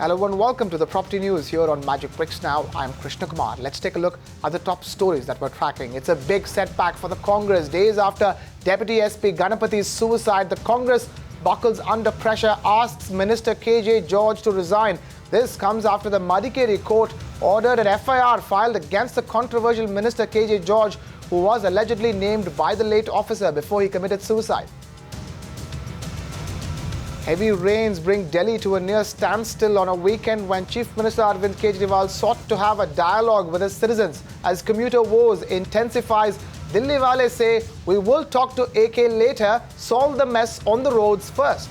Hello and welcome to the Property News here on Magic Bricks Now. I'm Krishna Kumar. Let's take a look at the top stories that we're tracking. It's a big setback for the Congress. Days after Deputy SP Ganapathy's suicide, the Congress buckles under pressure, asks Minister KJ George to resign. This comes after the Madikeri court ordered an FIR filed against the controversial Minister KJ George, who was allegedly named by the late officer before he committed suicide. Heavy rains bring Delhi to a near standstill on a weekend when Chief Minister Arvind Kejriwals sought to have a dialogue with his citizens. As commuter woes intensifies, Delhi wale say, we will talk to AK later, solve the mess on the roads first.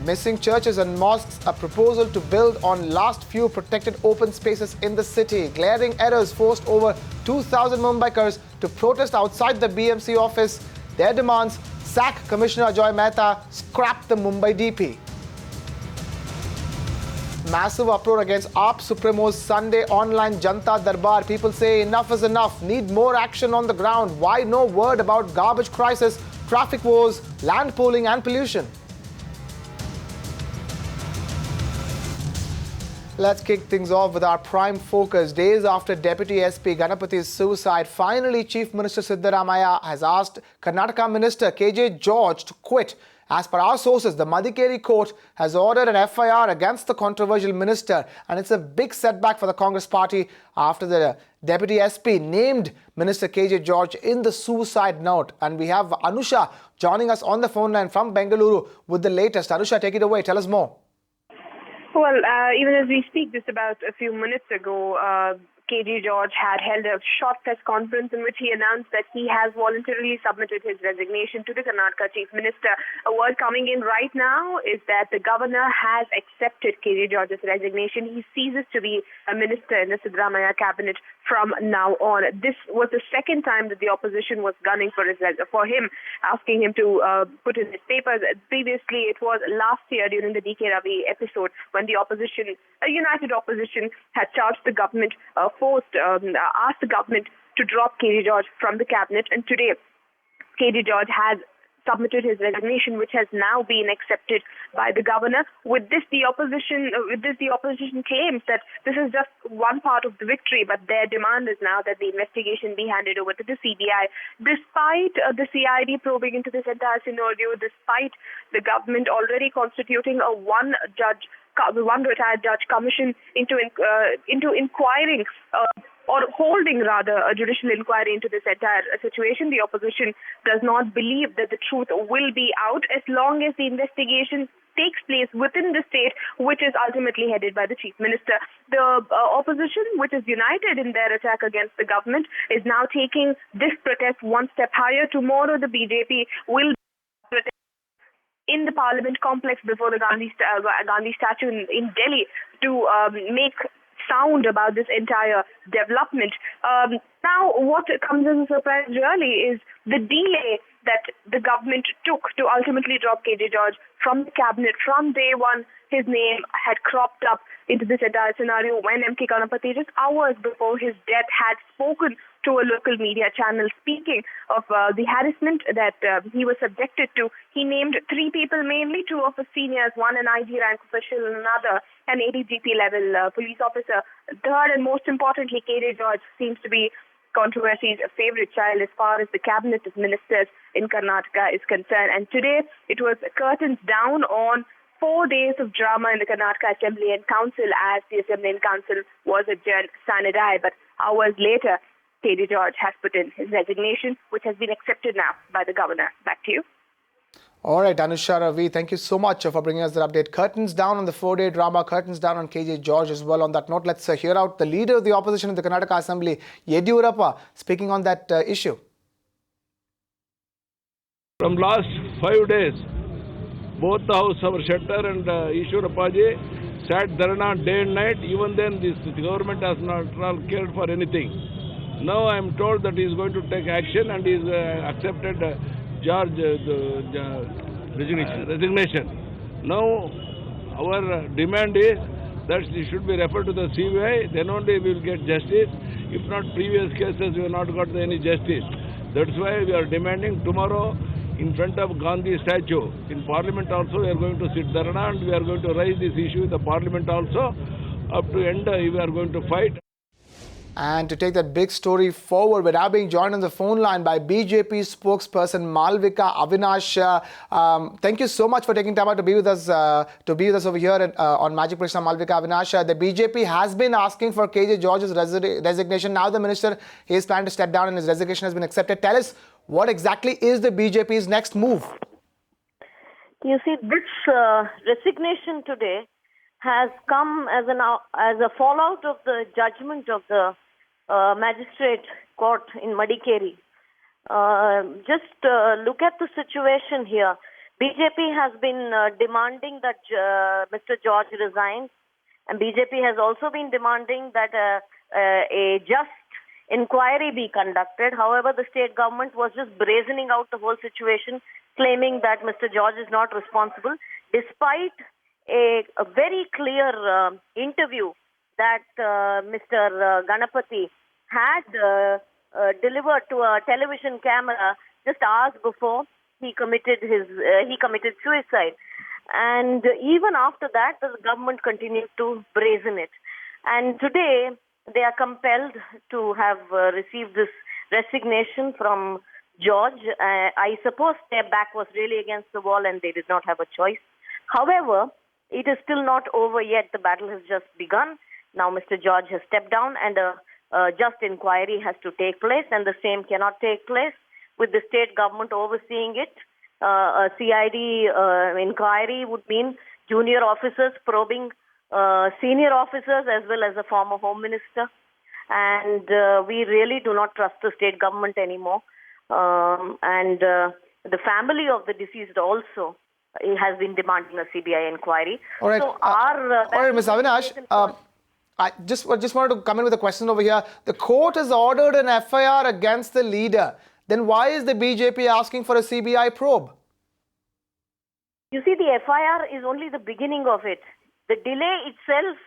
Missing churches and mosques, a proposal to build on last few protected open spaces in the city. Glaring errors forced over 2,000 Mumbaikars to protest outside the BMC office. Their demands: sack Commissioner Ajoy Mehta, scrap the Mumbai DP. Massive uproar against AAP Supremo's Sunday online Janta Darbar. People say enough is enough, need more action on the ground. Why no word about garbage crisis, traffic woes, land pooling and pollution? Let's kick things off with our prime focus. Days after Deputy SP Ganapathy's suicide, finally Chief Minister Siddaramaiah has asked Karnataka Minister KJ George to quit. As per our sources, the Madikeri court has ordered an FIR against the controversial minister, and it's a big setback for the Congress party after the Deputy SP named Minister KJ George in the suicide note. And we have Anusha joining us on the phone line from Bengaluru with the latest. Anusha, take it away. Tell us more. Well, even as we speak, just about a few minutes ago, KJ George had held a short press conference in which he announced that he has voluntarily submitted his resignation to the Karnataka Chief Minister. A word coming in right now is that the governor has accepted KJ George's resignation. He ceases to be a minister in the Siddaramaiah cabinet from now on. This was the second time that the opposition was gunning for him, asking him to put in his papers. Previously, it was last year during the DK Ravi episode when the opposition, a united opposition, had charged the government, asked the government to drop KJ George from the cabinet. And today, KJ George has submitted his resignation, which has now been accepted by the governor. With this, the opposition claims that this is just one part of the victory, but their demand is now that the investigation be handed over to the CBI. Despite the CID probing into this entire scenario, despite the government already constituting a one retired judge commission into inquiring or holding rather a judicial inquiry into this entire situation, the opposition does not believe that the truth will be out as long as the investigation takes place within the state, which is ultimately headed by the Chief Minister. The opposition, which is united in their attack against the government, is now taking this protest one step higher. Tomorrow, the BJP will protest in the Parliament complex before the Gandhi statue in Delhi to make sound about this entire development. Now, what comes as a surprise really is the delay that the government took to ultimately drop KJ George from the cabinet. From day one, his name had cropped up into this entire scenario when MK Ganapathy, just hours before his death, had spoken to a local media channel speaking of the harassment that he was subjected to. He named three people, mainly two of his seniors, one an IG rank official and another an ADGP level police officer. Third and most importantly, KJ George seems to be controversy's favorite child as far as the cabinet of ministers in Karnataka is concerned. And today it was curtains down on 4 days of drama in the Karnataka Assembly and Council as the Assembly and Council was adjourned sine die. But hours later, KJ George has put in his resignation, which has been accepted now by the governor. Back to you. All right, Anusha Ravi, thank you so much for bringing us that update. Curtains down on the 4-day drama, curtains down on KJ George as well. On that note, let's hear out the leader of the opposition in the Karnataka Assembly, Yediyurappa, speaking on that issue. From last 5 days, both the House, our Shettar and Ishwarappaji, sat dharna day and night. Even then, the government has not cared for anything. Now I am told that he is going to take action and he is accepted resignation. Now our demand is that he should be referred to the CBI, then only we will get justice. If not, previous cases we have not got any justice. That's why we are demanding tomorrow in front of Gandhi statue. In Parliament also we are going to sit dharna and we are going to raise this issue in the Parliament also. Up to end we are going to fight. And to take that big story forward, we're now being joined on the phone line by BJP spokesperson Malvika Avinash. Thank you so much for taking time out to be with us over here on Magic Breaks. Malvika Avinash. The BJP has been asking for KJ George's resignation. Now the minister is planning to step down and his resignation has been accepted. Tell us, what exactly is the BJP's next move? You see, this resignation today has come as a fallout of the judgment of the magistrate court in Madikeri. Just look at the situation here. BJP has been demanding that Mr. George resigns, and BJP has also been demanding that a just inquiry be conducted. However, the state government was just brazening out the whole situation, claiming that Mr. George is not responsible, despite a very clear interview that Mr. Ganapathy had delivered to a television camera just hours before he committed suicide. And even after that, the government continued to brazen it. And today, they are compelled to have received this resignation from George. I suppose their back was really against the wall and they did not have a choice. However, it is still not over yet. The battle has just begun. Now Mr. George has stepped down and a just inquiry has to take place, and the same cannot take place with the state government overseeing it. A CID inquiry would mean junior officers probing senior officers as well as a former home minister. And we really do not trust the state government anymore. And the family of the deceased also has been demanding a CBI inquiry. All right, so all right, Ms. Avinash, I just wanted to come in with a question over here. The court has ordered an FIR against the leader. Then why is the BJP asking for a CBI probe? You see, the FIR is only the beginning of it. The delay itself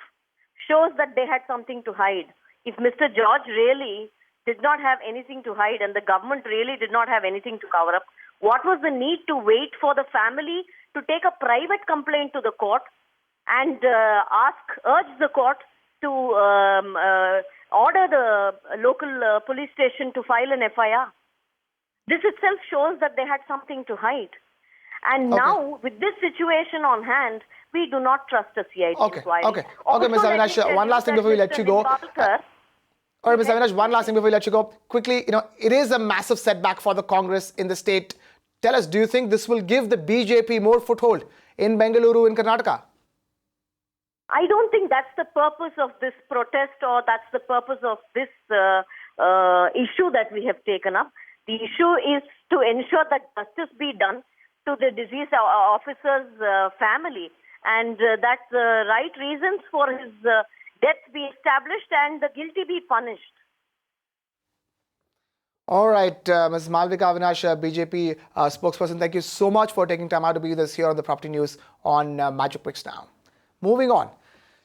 shows that they had something to hide. If Mr. George really did not have anything to hide and the government really did not have anything to cover up, what was the need to wait for the family to take a private complaint to the court and urge the court to order the local police station to file an FIR? This itself shows that they had something to hide. And now, with this situation on hand, we do not trust a CID inquiry. Okay, Ms. Avinash, one last thing before we let you go. All right, Ms. Avinash, one last thing before we let you go. Quickly, it is a massive setback for the Congress in the state. Tell us, do you think this will give the BJP more foothold in Bengaluru, in Karnataka? I don't think that's the purpose of this protest or that's the purpose of this issue that we have taken up. The issue is to ensure that justice be done to the deceased officer's family, and that the right reasons for his death be established and the guilty be punished. All right, Ms. Malvika Avinash, BJP spokesperson, thank you so much for taking time out to be with us here on the Property News on Magic Bricks Now. Moving on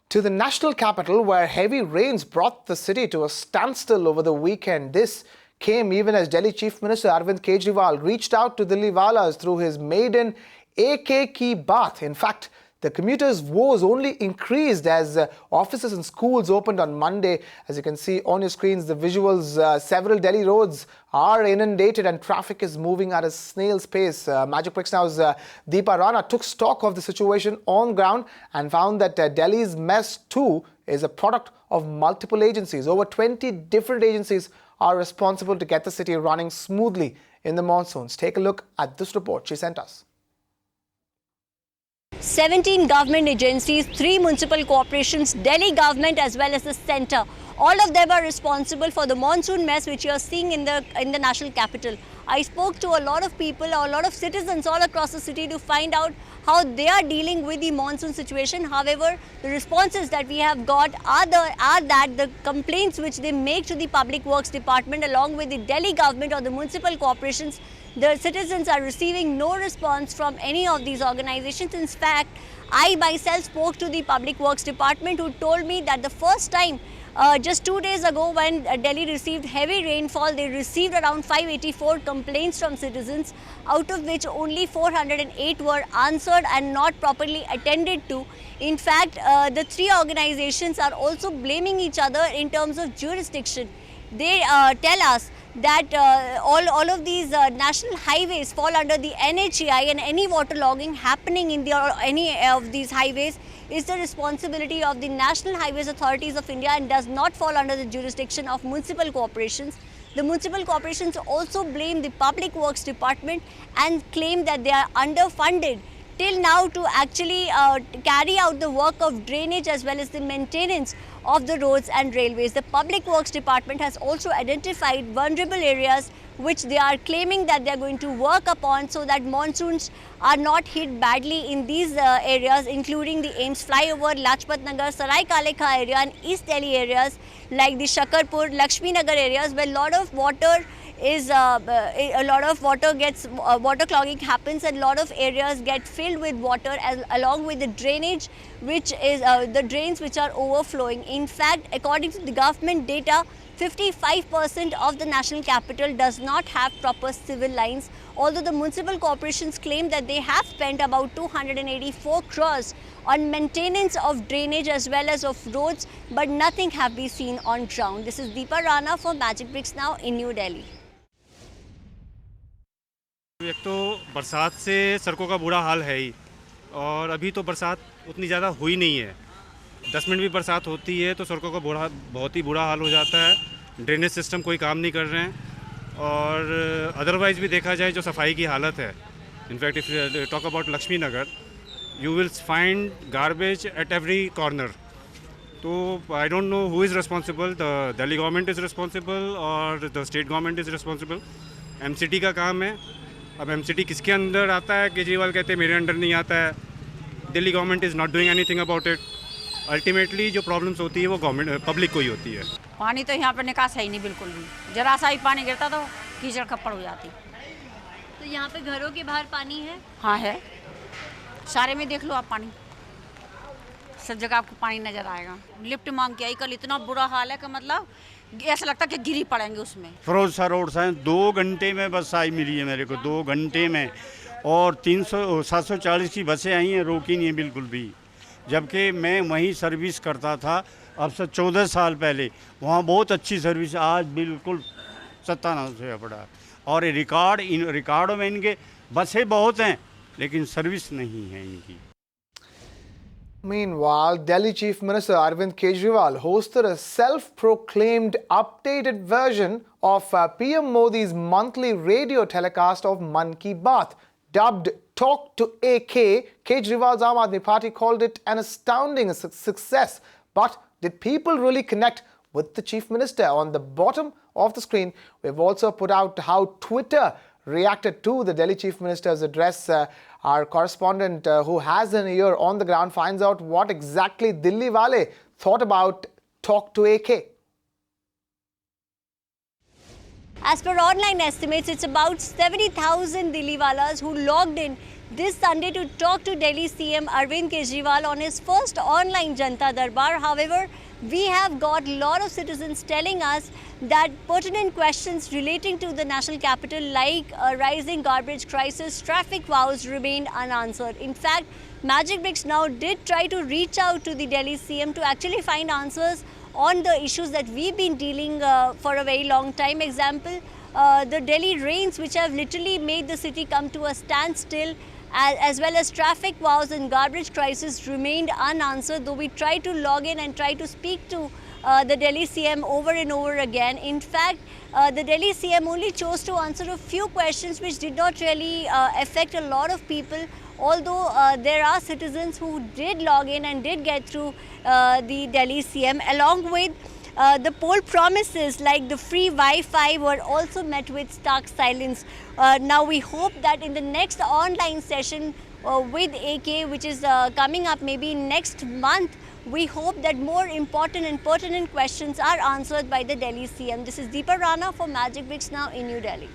to the national capital, where heavy rains brought the city to a standstill over the weekend. This came even as Delhi Chief Minister Arvind Kejriwal reached out to Delhiwalas through his maiden AK Ki Baat. In fact, the commuters' woes only increased as offices and schools opened on Monday. As you can see on your screens, the visuals, several Delhi roads are inundated and traffic is moving at a snail's pace. Magic Bricks Now's Deepa Rana took stock of the situation on ground and found that Delhi's mess too is a product of multiple agencies. Over 20 different agencies are responsible to get the city running smoothly in the monsoons. Take a look at this report she sent us. 17 government agencies, 3 municipal corporations, Delhi government as well as the centre. All of them are responsible for the monsoon mess which you are seeing in the national capital. I spoke to a lot of people, a lot of citizens all across the city to find out how they are dealing with the monsoon situation. However, the responses that we have got are that the complaints which they make to the Public Works Department along with the Delhi government or the municipal corporations, the citizens are receiving no response from any of these organizations. In fact, I myself spoke to the Public Works Department who told me that the first time Just 2 days ago, when Delhi received heavy rainfall, they received around 584 complaints from citizens, out of which only 408 were answered and not properly attended to. In fact, the three organizations are also blaming each other in terms of jurisdiction. They tell us that all of these national highways fall under the NHAI, and any waterlogging happening in any of these highways is the responsibility of the National Highways Authorities of India and does not fall under the jurisdiction of municipal corporations. The municipal corporations also blame the Public Works Department and claim that they are underfunded till now to actually carry out the work of drainage as well as the maintenance of the roads and railways. The Public Works Department has also identified vulnerable areas which they are claiming that they are going to work upon so that monsoons are not hit badly in these areas, including the AIIMS flyover, Lajpat Nagar, Sarai Kalekha area and East Delhi areas like the Shakarpur, Lakshmi Nagar areas, where a lot of water water clogging happens, and a lot of areas get filled with water along with the drainage, which is the drains which are overflowing. In fact, according to the government data, 55% of the national capital does not have proper civil lines, although the municipal corporations claim that they have spent about 284 crores on maintenance of drainage as well as of roads, but nothing have been seen on ground. This is Deepa Rana for Magic Bricks Now in New Delhi. एक तो बरसात से सड़कों का बुरा हाल है ही, और अभी तो बरसात उतनी ज़्यादा हुई नहीं है। 10 मिनट भी बरसात होती है तो सड़कों का बहुत ही बुरा हाल हो जाता है। ड्रेनेज सिस्टम कोई काम नहीं कर रहे हैं, और अदरवाइज़ भी देखा जाए जो सफाई की हालत है, in fact if talk about Laxmi Nagar, you will find garbage at every corner. तो I don't know who is responsible, the Delhi government is responsible और the state government is responsible. MCT का काम है। अब एमसीटी किसके अंदर आता है? केजरीवाल कहते हैं मेरे अंडर नहीं आता है। Delhi government is not doing anything about it. Ultimately जो प्रॉब्लम्स होती है वो गवर्नमेंट पब्लिक को ही होती है। पानी तो यहाँ पर निकास है ही नहीं बिल्कुल भी, जरा सा ही पानी गिरता तो कीचड़ खप्पड़ हो जाती। तो यहाँ पे घरों के बाहर पानी है? हाँ है, सारे में देख लो आप पानी, सब जगह आपको पानी नजर आएगा। लिफ्ट मांग के आई कल, इतना बुरा हाल है कि मतलब ऐसा लगता कि गिरी पड़ेंगे उसमें। फिरोजशाह रोड से 2 घंटे में बस आई मिली है मेरे को, 2 घंटे में, और 740 की बसें आई हैं, रोकी नहीं है बिल्कुल भी। जबकि मैं वहीं सर्विस करता था अब से 14 साल पहले, वहाँ बहुत अच्छी सर्विस, आज बिल्कुल सत्यानाश हुआ पड़ा। और इन रिकॉर्डों में इनके बसें बहुत हैं लेकिन सर्विस नहीं है इनकी। Meanwhile, Delhi Chief Minister Arvind Kejriwal hosted a self-proclaimed updated version of PM Modi's monthly radio telecast of Mann Ki Baat. Dubbed Talk to AK, Kejriwal's Aam Aadmi Party called it an astounding success. But did people really connect with the Chief Minister? On the bottom of the screen, we've also put out how Twitter reacted to the Delhi Chief Minister's address. Our correspondent who has an ear on the ground finds out what exactly Dilli Wale thought about Talk to AK. As per online estimates, it's about 70,000 Dilli Walas who logged in this Sunday to talk to Delhi CM Arvind Kejriwal on his first online Janta Darbar. However, we have got a lot of citizens telling us that pertinent questions relating to the national capital like a rising garbage crisis, traffic wows remained unanswered. In fact, Magic Bricks Now did try to reach out to the Delhi CM to actually find answers on the issues that we've been dealing for a very long time. Example, the Delhi rains which have literally made the city come to a standstill, as well as traffic wows and garbage crisis remained unanswered, though we tried to log in and try to speak to the Delhi CM over and over again. In fact, the Delhi CM only chose to answer a few questions which did not really affect a lot of people, although there are citizens who did log in and did get through the Delhi CM, along with the poll promises like the free Wi-Fi were also met with stark silence. Now we hope that in the next online session with AK, which is coming up maybe next month, we hope that more important and pertinent questions are answered by the Delhi CM. This is Deepa Rana for Magic Bricks Now in New Delhi.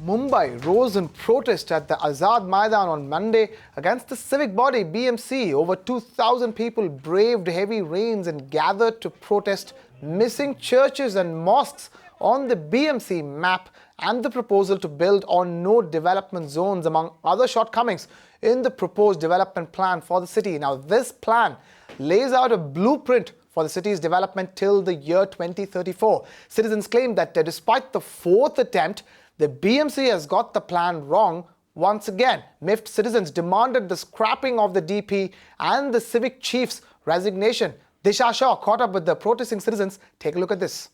Mumbai rose in protest at the Azad Maidan on Monday against the civic body BMC. Over 2,000 people braved heavy rains and gathered to protest missing churches and mosques on the BMC map and the proposal to build on no development zones, among other shortcomings in the proposed development plan for the city. Now, this plan lays out a blueprint for the city's development till the year 2034. Citizens claim that despite the fourth attempt, the BMC has got the plan wrong once again. Miffed citizens demanded the scrapping of the DP and the civic chief's resignation. Disha Shaw caught up with the protesting citizens. Take a look at this.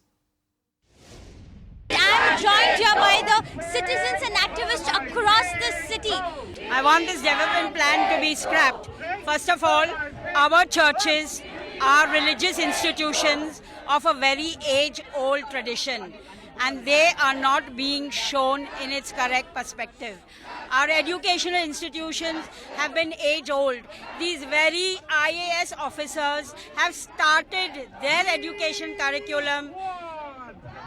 I'm joined here by the citizens and activists across the city. I want this development plan to be scrapped. First of all, our churches are religious institutions of a very age-old tradition, and they are not being shown in its correct perspective. Our educational institutions have been age-old. These very IAS officers have started their education curriculum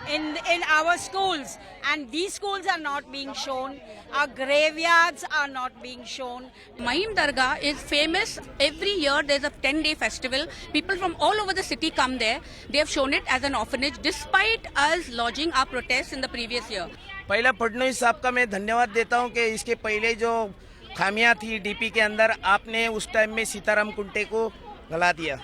in our schools, and these schools are not being shown. Our graveyards are not being shown. Mahim Dargah is famous. Every year there's a 10-day festival. People from all over the city come there. They have shown it as an orphanage despite us lodging our protests in the previous year. पहला फडणवीस साहब का मैं धन्यवाद देता हूं कि इसके पहले जो खामियां थी डीपी के अंदर आपने उस टाइम में सीताराम कुंटे को गला दिया।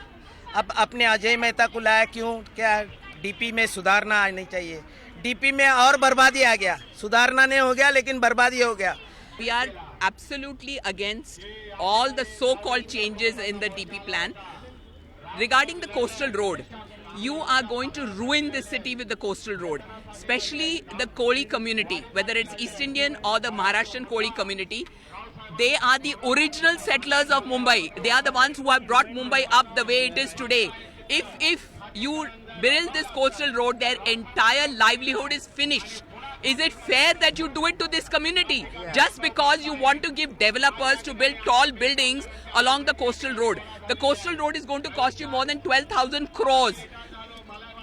अब अपने अजय मेहता को लाया क्यों? क्या डीपी में सुधारना आनी चाहिए? डीपी में और बर्बादी आ गया, सुधारना नहीं हो गया लेकिन बर्बादी हो गया। We are absolutely against all the so-called changes in the DP plan. Regarding the coastal road, you are going to ruin the city with the coastal road, especially the Koli community, whether it's East Indian or the Maharashtrian Koli community. They are the original settlers of Mumbai. They are the ones who have brought Mumbai up the way it is today. If you build this coastal road, their entire livelihood is finished. Is it fair that you do it to this community just because you want to give developers to build tall buildings along the coastal road? The coastal road is going to cost you more than 12,000 crores.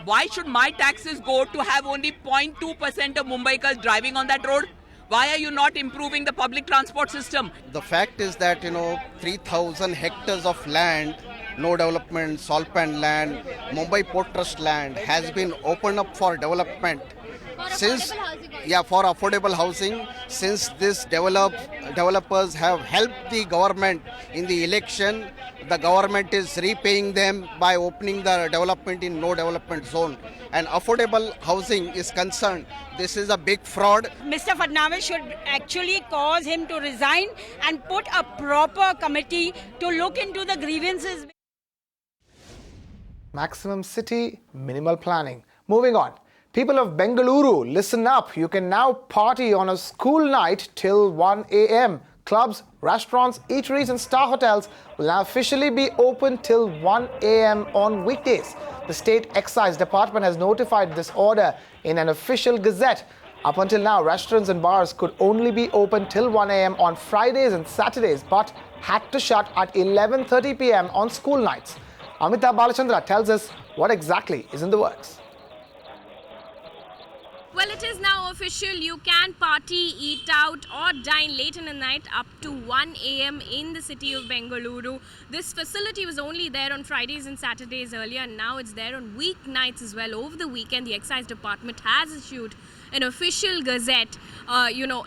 Why should my taxes go to have only 0.2% of Mumbaikars driving on that road? Why are you not improving the public transport system? The fact is that, 3,000 hectares of land, no development, Salpan land, Mumbai Port Trust land has been opened up for development. For affordable housing, since this developers have helped the government in the election, the government is repaying them by opening the development in no development zone. And affordable housing is concerned, this is a big fraud. Mr. Fadnavis should actually cause him to resign and put a proper committee to look into the grievances. Maximum city, minimal planning. Moving on. People of Bengaluru, listen up. You can now party on a school night till 1 a.m. Clubs, restaurants, eateries and star hotels will now officially be open till 1 a.m. on weekdays. The State Excise Department has notified this order in an official gazette. Up until now, restaurants and bars could only be open till 1 a.m. on Fridays and Saturdays, but had to shut at 11:30 p.m. on school nights. Amitabh Balachandra tells us what exactly is in the works. Well, it is now official. You can party, eat out or dine late in the night up to 1 a.m. in the city of Bengaluru. This facility was only there on Fridays and Saturdays earlier, and now it's there on weeknights as well. Over the weekend, the Excise Department has issued an official gazette,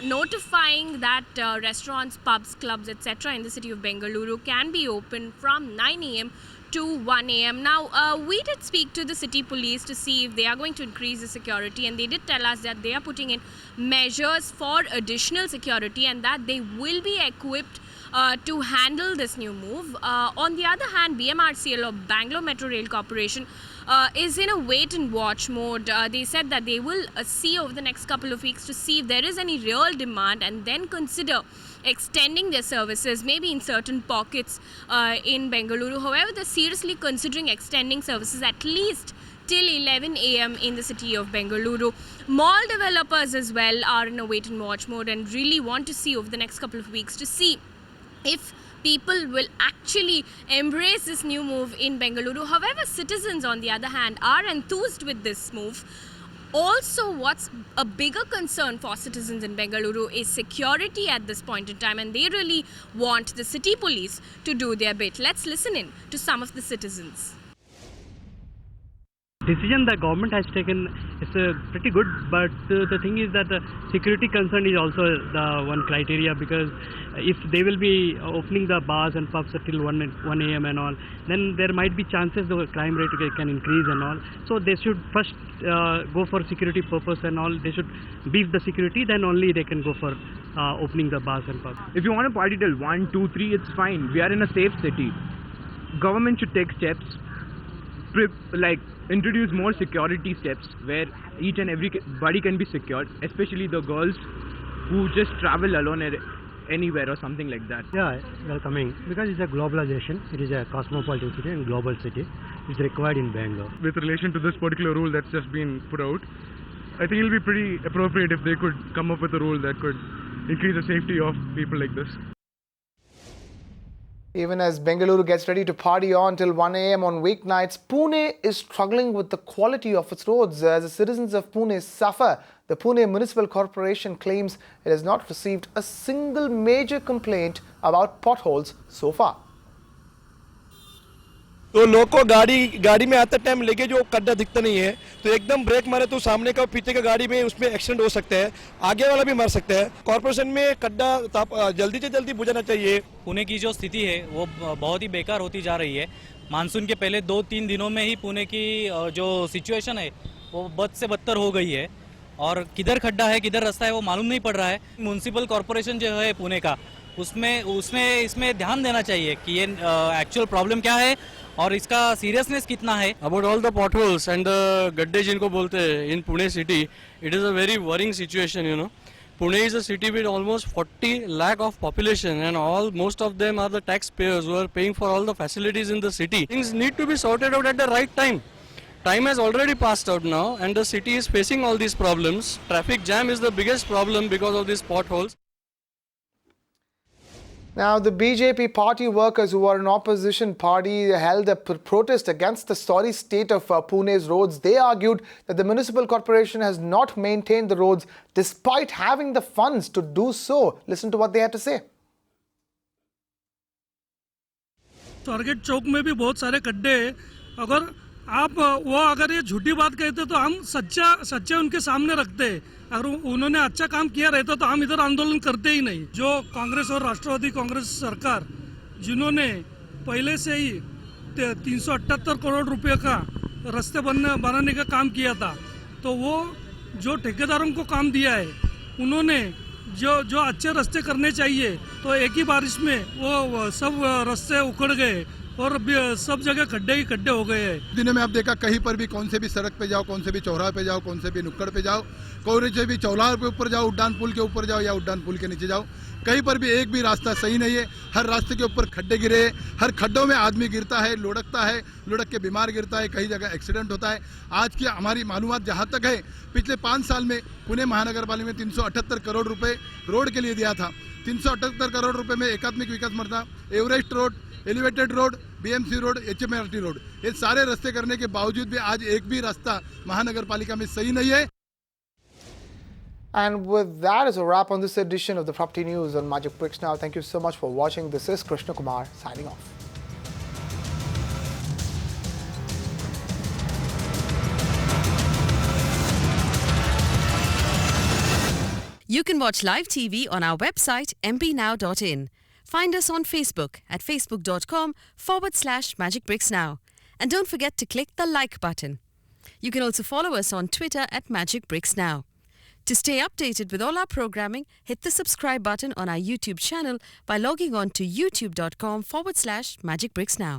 notifying that restaurants, pubs, clubs, etc. in the city of Bengaluru can be open from 9 a.m. to 1 a.m. Now, we did speak to the city police to see if they are going to increase the security, and they did tell us that they are putting in measures for additional security and that they will be equipped to handle this new move. On the other hand, BMRCL or Bangalore Metro Rail Corporation is in a wait and watch mode. They said that they will see over the next couple of weeks to see if there is any real demand and then consider extending their services, maybe in certain pockets in Bengaluru. However, they're seriously considering extending services at least till 11 a.m. in the city of Bengaluru. Mall developers as well are in a wait and watch mode and really want to see over the next couple of weeks to see if people will actually embrace this new move in Bengaluru. However, citizens on the other hand are enthused with this move. Also, what's a bigger concern for citizens in Bengaluru is security at this point in time, and they really want the city police to do their bit. Let's listen in to some of the citizens. Decision the government has taken is pretty good, but the thing is that the security concern is also the one criteria, because if they will be opening the bars and pubs till 1 a.m. and all, then there might be chances the crime rate can increase and all. So they should first go for security purpose and all. They should beef the security, then only they can go for opening the bars and pubs. If you want to party till 1, 2, 3, it's fine. We are in a safe city. Government should take steps, like introduce more security steps where each and everybody can be secured, especially the girls who just travel alone anywhere or something like that. Yeah, welcoming, because it's a globalization. It is a cosmopolitan city and global city. It's required in Bangalore. With relation to this particular rule that's just been put out, I think it'll be pretty appropriate if they could come up with a rule that could increase the safety of people like this. Even as Bengaluru gets ready to party on till 1 a.m. on weeknights, Pune is struggling with the quality of its roads. As the citizens of Pune suffer, the Pune Municipal Corporation claims it has not received a single major complaint about potholes so far. तो लोग को गाड़ी में आते time लेके जो गड्ढा दिखता नहीं है, तो एकदम ब्रेक मारे तो सामने का पीछे का गाड़ी में उसमें एक्सीडेंट हो सकता है, आगे वाला भी मर सकता है। कॉर्पोरेशन में गड्ढा जल्दी से जल्दी बुझाना चाहिए। पुणे की जो स्थिति है वो बहुत ही बेकार होती जा रही है। मानसून के पहले 2-3 दिनों में ही पुणे की जो सिचुएशन है वो बद से बदतर हो गई है, और किधर खड्डा है किधर रास्ता है वो मालूम नहीं पड़ रहा है। म्युनिसिपल कॉर्पोरेशन जो है पुणे का, उसमें इसमें ध्यान देना चाहिए कि ये एक्चुअल प्रॉब्लम क्या है और इसका सीरियसनेस कितना है। About all the potholes and the गड्ढे जिनको बोलते हैं in Pune city, it is a very worrying situation, you know. Pune is a city with almost 40 lakh of population, and most of them are the taxpayers who are paying for all the facilities in the city. Things need to be sorted out at the right time. Time has already passed out now, and the city is facing all these problems. Traffic jam is the biggest problem because of these potholes. Now, the BJP party workers who are an opposition party held a protest against the sorry state of Pune's roads. They argued that the municipal corporation has not maintained the roads despite having the funds to do so. Listen to what they had to say. Target चौक में भी बहुत सारे गड्ढे हैं। अगर ये झूठी बात कहते तो हम सच्चे उनके सामने रखते हैं। अगर उन्होंने अच्छा काम किया रहता तो हम इधर आंदोलन करते ही नहीं। जो कांग्रेस और राष्ट्रवादी कांग्रेस सरकार जिन्होंने पहले से ही 378 करोड़ रुपए का रास्ते बनाने का काम किया था, तो वो जो ठेकेदारों को काम दिया है, उन्होंने जो अच्छे रास्ते करने चाहिए, तो एक ही बारिश में वो सब रास्ते उखड़ गए और सब जगह गड्ढे ही गड्ढे हो गए हैं। दिनों में आप देखा कहीं पर भी कौन से भी सड़क पे जाओ, कौन से भी चौराहे पे जाओ, कौन से भी नुक्कड़ पे जाओ, कौन से भी चौराहे पे ऊपर जाओ, उड्डान पुल के ऊपर जाओ या उड्डान पुल के नीचे जाओ, कहीं पर भी एक भी रास्ता सही नहीं है। हर रास्ते के ऊपर खड्डे गिरे, हर खड्डों में आदमी गिरता है, लुढ़क के बीमार गिरता है, कई जगह एक्सीडेंट होता है। आज की हमारी मालूमात जहाँ तक है, पिछले 5 साल में पुणे महानगर पालिका में 378 करोड़ रुपए रोड के लिए दिया था। 378 करोड़ रुपए में एकात्मिक विकास मर्दा, Everest road, elevated road, BMC road, HMRT road, ये सारे रास्ते करने के बावजूद भी आज एक भी रास्ता महानगर पालिका में सही नहीं है। And with that is a wrap on this edition of the Property News on Magic Bricks Now. Thank you so much for watching. This is Krishna Kumar signing off. You can watch live TV on our website mpnow.in. Find us on Facebook at facebook.com/magicbricksnow. And don't forget to click the like button. You can also follow us on Twitter at Magic Bricks Now. To stay updated with all our programming, hit the subscribe button on our YouTube channel by logging on to youtube.com/magicbricksnow.